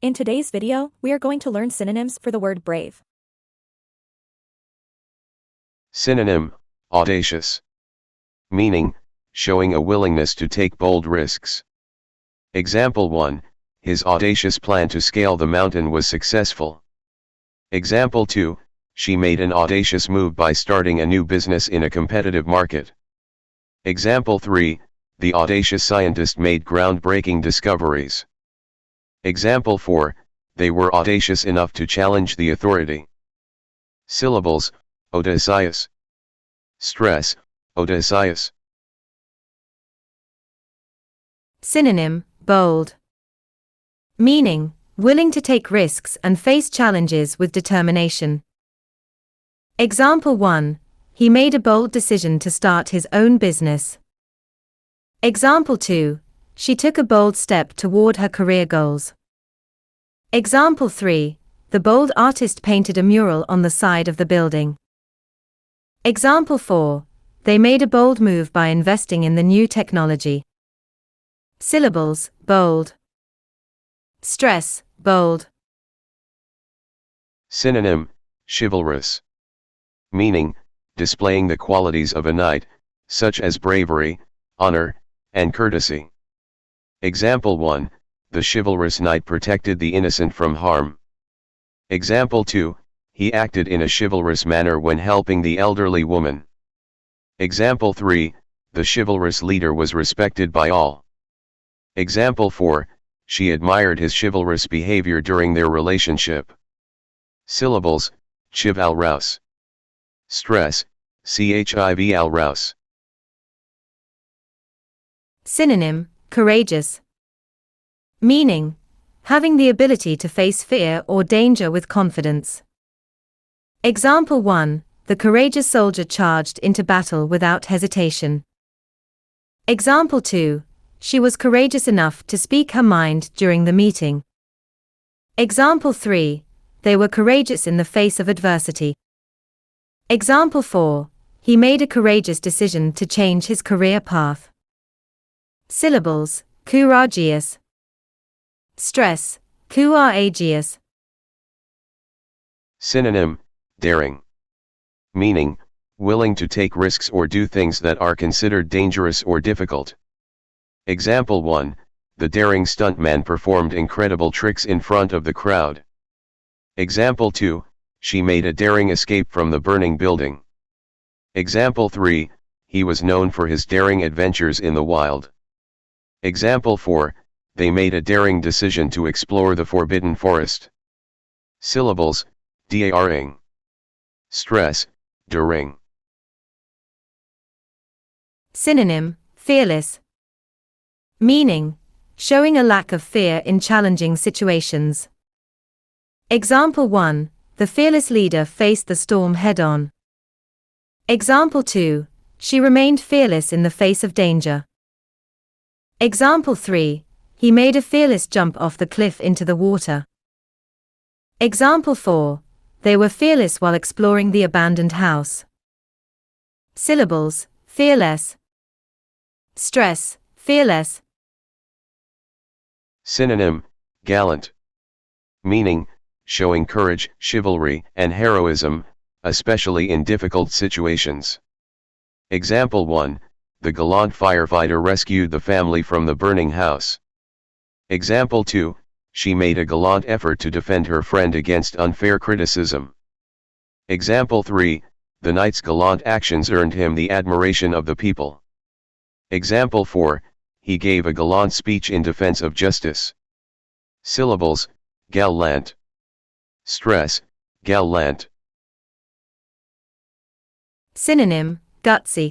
In today's video, we are going to learn synonyms for the word brave. Synonym, audacious. Meaning, showing a willingness to take bold risks. Example 1, his audacious plan to scale the mountain was successful. Example 2, she made an audacious move by starting a new business in a competitive market. Example 3, the audacious scientist made groundbreaking discoveries. Example 4, they were audacious enough to challenge the authority. Syllables, audacious. Stress, audacious. Synonym, bold. Meaning, willing to take risks and face challenges with determination. Example 1, he made a bold decision to start his own business. Example 2, she took a bold step toward her career goals. Example 3, the bold artist painted a mural on the side of the building. Example 4, they made a bold move by investing in the new technology. Syllables, bold. Stress, bold. Synonym, chivalrous. Meaning, displaying the qualities of a knight, such as bravery, honor, and courtesy. Example 1, the chivalrous knight protected the innocent from harm. Example 2, he acted in a chivalrous manner when helping the elderly woman. Example 3, the chivalrous leader was respected by all. Example 4, she admired his chivalrous behavior during their relationship. Syllables, chivalrous. Stress, chivalrous. Synonym, courageous. Meaning, having the ability to face fear or danger with confidence. Example 1, the courageous soldier charged into battle without hesitation. Example 2, she was courageous enough to speak her mind during the meeting. Example 3, they were courageous in the face of adversity. Example 4, he made a courageous decision to change his career path. Syllables, courageous. Stress, courageous. Synonym, daring. Meaning, willing to take risks or do things that are considered dangerous or difficult. Example 1, the daring stuntman performed incredible tricks in front of the crowd. Example 2, she made a daring escape from the burning building. Example 3, he was known for his daring adventures in the wild. Example 4, they made a daring decision to explore the forbidden forest. Syllables, daring. Stress, daring. Synonym, fearless. Meaning, showing a lack of fear in challenging situations. Example 1, the fearless leader faced the storm head-on. Example 2, she remained fearless in the face of danger. Example 3, he made a fearless jump off the cliff into the water. Example 4, they were fearless while exploring the abandoned house. Syllables, fearless. Stress, fearless. Synonym, gallant. Meaning, showing courage, chivalry, and heroism, especially in difficult situations. Example 1, the gallant firefighter rescued the family from the burning house. Example 2, she made a gallant effort to defend her friend against unfair criticism. Example 3, the knight's gallant actions earned him the admiration of the people. Example 4, he gave a gallant speech in defense of justice. Syllables, gallant. Stress, gallant. Synonym, gutsy.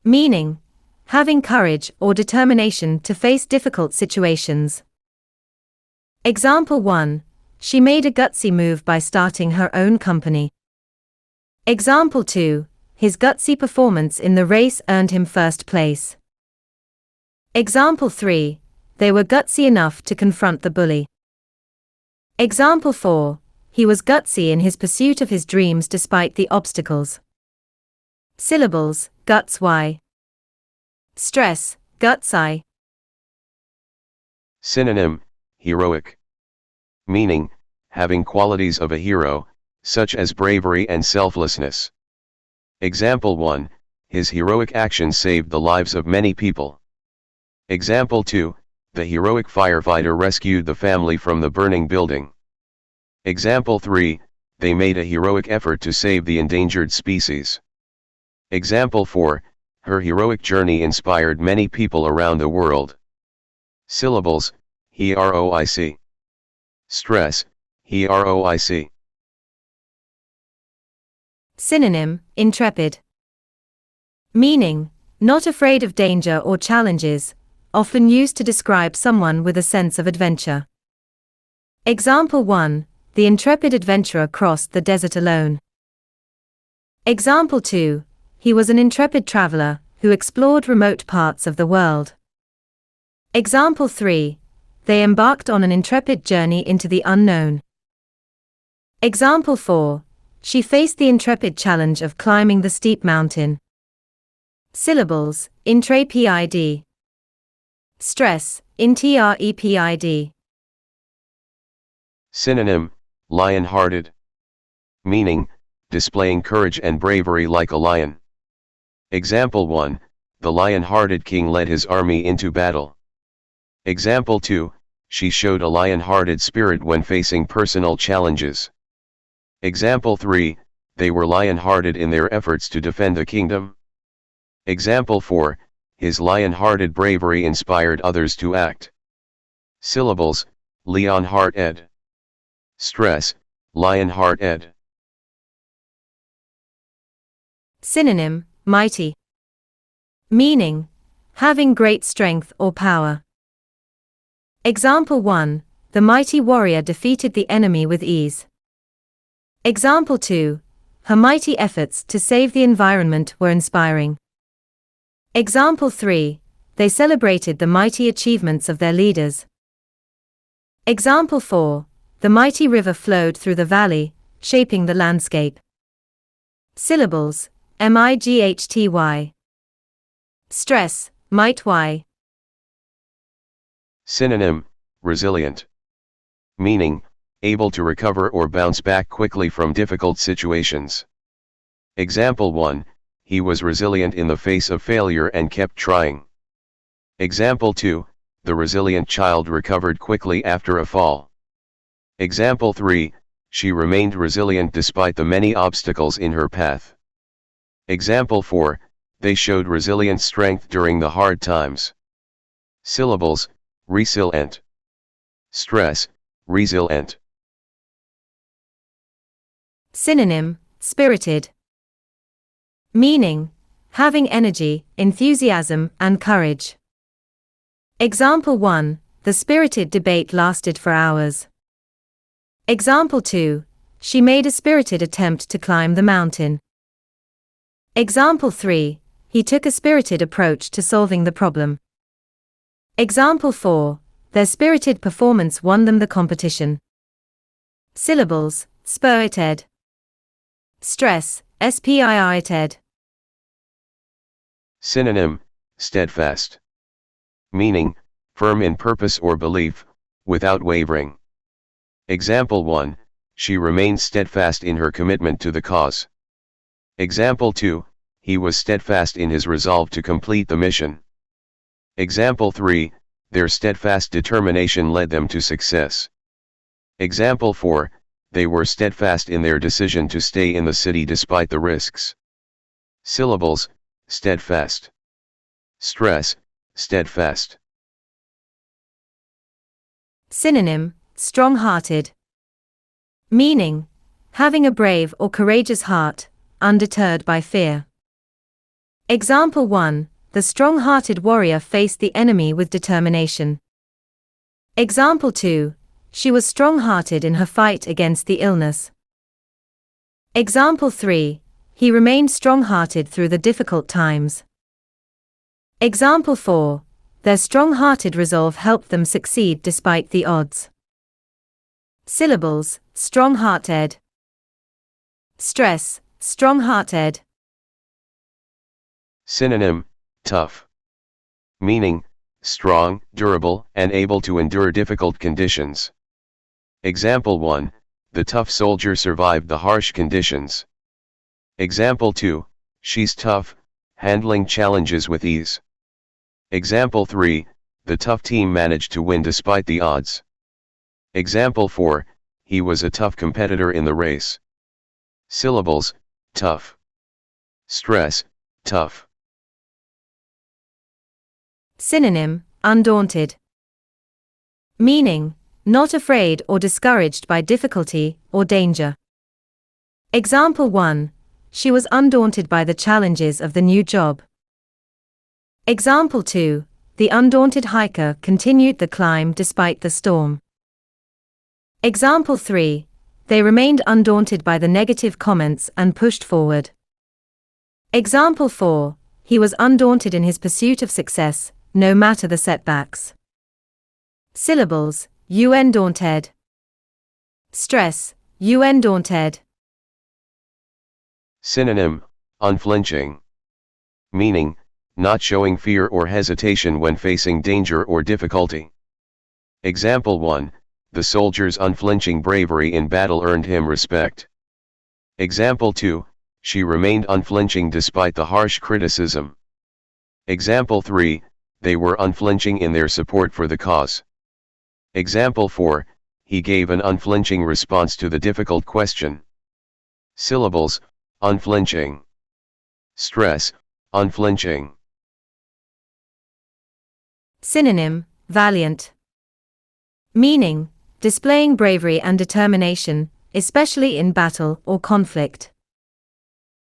Meaning, having courage or determination to face difficult situations. Example 1, she made a gutsy move by starting her own company. Example 2, his gutsy performance in the race earned him first place. Example 3, they were gutsy enough to confront the bully. Example 4, he was gutsy in his pursuit of his dreams despite the obstacles. Syllables, gutsy. Stress, gutsy. Synonym, heroic. meaning, having qualities of a hero, such as bravery and selflessness. Example 1, his heroic actions saved the lives of many people. Example 2, the heroic firefighter rescued the family from the burning building. Example 3, they made a heroic effort to save the endangered species. Example 4, her heroic journey inspired many people around the world. Syllables, heroic. Stress, heroic. Synonym, intrepid. Meaning, not afraid of danger or challenges, often used to describe someone with a sense of adventure. Example 1, the intrepid adventurer crossed the desert alone. Example 2, he was an intrepid traveler who explored remote parts of the world. Example 3, they embarked on an intrepid journey into the unknown. Example 4, she faced the intrepid challenge of climbing the steep mountain. Syllables, intrepid. Stress, intrepid. Synonym, lion-hearted. Meaning, displaying courage and bravery like a lion. Example 1, the lion-hearted king led his army into battle. Example 2, she showed a lion-hearted spirit when facing personal challenges. Example 3, they were lion-hearted in their efforts to defend the kingdom. Example 4, his lion-hearted bravery inspired others to act. Syllables, lion-hearted. Stress, lion-hearted. Synonym, mighty. Meaning, having great strength or power. Example 1, the mighty warrior defeated the enemy with ease. Example 2, her mighty efforts to save the environment were inspiring. Example 3, they celebrated the mighty achievements of their leaders. Example 4, the mighty river flowed through the valley, shaping the landscape. Syllables, mighty. Stress, mighty. Synonym, resilient. Meaning, able to recover or bounce back quickly from difficult situations. Example 1, he was resilient in the face of failure and kept trying. Example 2, the resilient child recovered quickly after a fall. Example 3, she remained resilient despite the many obstacles in her path. Example 4, they showed resilient strength during the hard times. Syllables, resilient. Stress, resilient. Synonym, spirited. Meaning, having energy, enthusiasm, and courage. Example 1, the spirited debate lasted for hours. Example 2, she made a spirited attempt to climb the mountain. Example 3, he took a spirited approach to solving the problem. Example 4, their spirited performance won them the competition. Syllables, spirited. Stress, spirited. Synonym, steadfast. Meaning, firm in purpose or belief, without wavering. Example 1, she remained steadfast in her commitment to the cause. Example 2, he was steadfast in his resolve to complete the mission. Example 3, their steadfast determination led them to success. Example 4, they were steadfast in their decision to stay in the city despite the risks. Syllables, steadfast. Stress, steadfast. Synonym, strong-hearted. Meaning, having a brave or courageous heart, undeterred by fear. Example 1, the strong-hearted warrior faced the enemy with determination. Example 2, she was strong-hearted in her fight against the illness. Example 3, he remained strong-hearted through the difficult times. Example 4, their strong-hearted resolve helped them succeed despite the odds. Syllables, strong-hearted. Stress, strong-hearted. Synonym, tough. Meaning, strong, durable, and able to endure difficult conditions. Example 1, the tough soldier survived the harsh conditions. Example 2, she's tough, handling challenges with ease. Example 3, the tough team managed to win despite the odds. Example 4, he was a tough competitor in the race. Syllables, tough. Stress, tough. Synonym, undaunted. Meaning, not afraid or discouraged by difficulty or danger. Example 1, she was undaunted by the challenges of the new job. Example 2, the undaunted hiker continued the climb despite the storm. Example 3, they remained undaunted by the negative comments and pushed forward. Example 4, he was undaunted in his pursuit of success, no matter the setbacks. Syllables, undaunted. Stress, undaunted. Synonym, unflinching. Meaning, not showing fear or hesitation when facing danger or difficulty. Example 1, the soldier's unflinching bravery in battle earned him respect. Example 2, she remained unflinching despite the harsh criticism. Example 3, they were unflinching in their support for the cause. Example 4, he gave an unflinching response to the difficult question. Syllables, unflinching. Stress, unflinching. Synonym, valiant. Meaning, displaying bravery and determination, especially in battle or conflict.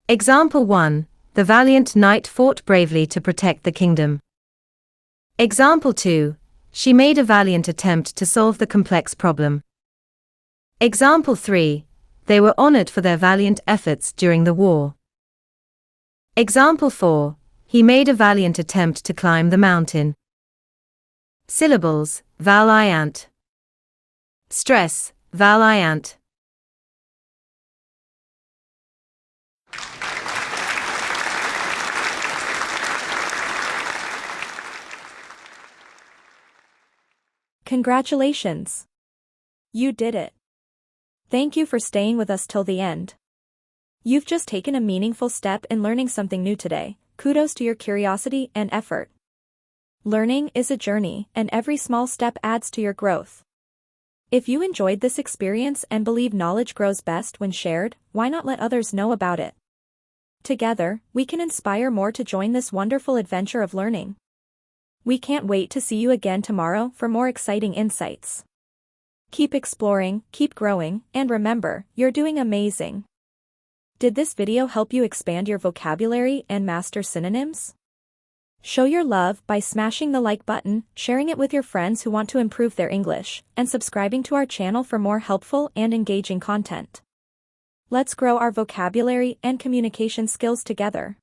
Example 1, the valiant knight fought bravely to protect the kingdom. Example 2, she made a valiant attempt to solve the complex problem. Example 3, they were honored for their valiant efforts during the war. Example 4, he made a valiant attempt to climb the mountain. Syllables, valiant. Stress, valiant. Congratulations! You did it. Thank you for staying with us till the end. You've just taken a meaningful step in learning something new today. Kudos to your curiosity and effort. Learning is a journey, and every small step adds to your growth. If you enjoyed this experience and believe knowledge grows best when shared, why not let others know about it? Together, we can inspire more to join this wonderful adventure of learning. We can't wait to see you again tomorrow for more exciting insights. Keep exploring, keep growing, and remember, you're doing amazing. Did this video help you expand your vocabulary and master synonyms? Show your love by smashing the like button, sharing it with your friends who want to improve their English, and subscribing to our channel for more helpful and engaging content. Let's grow our vocabulary and communication skills together.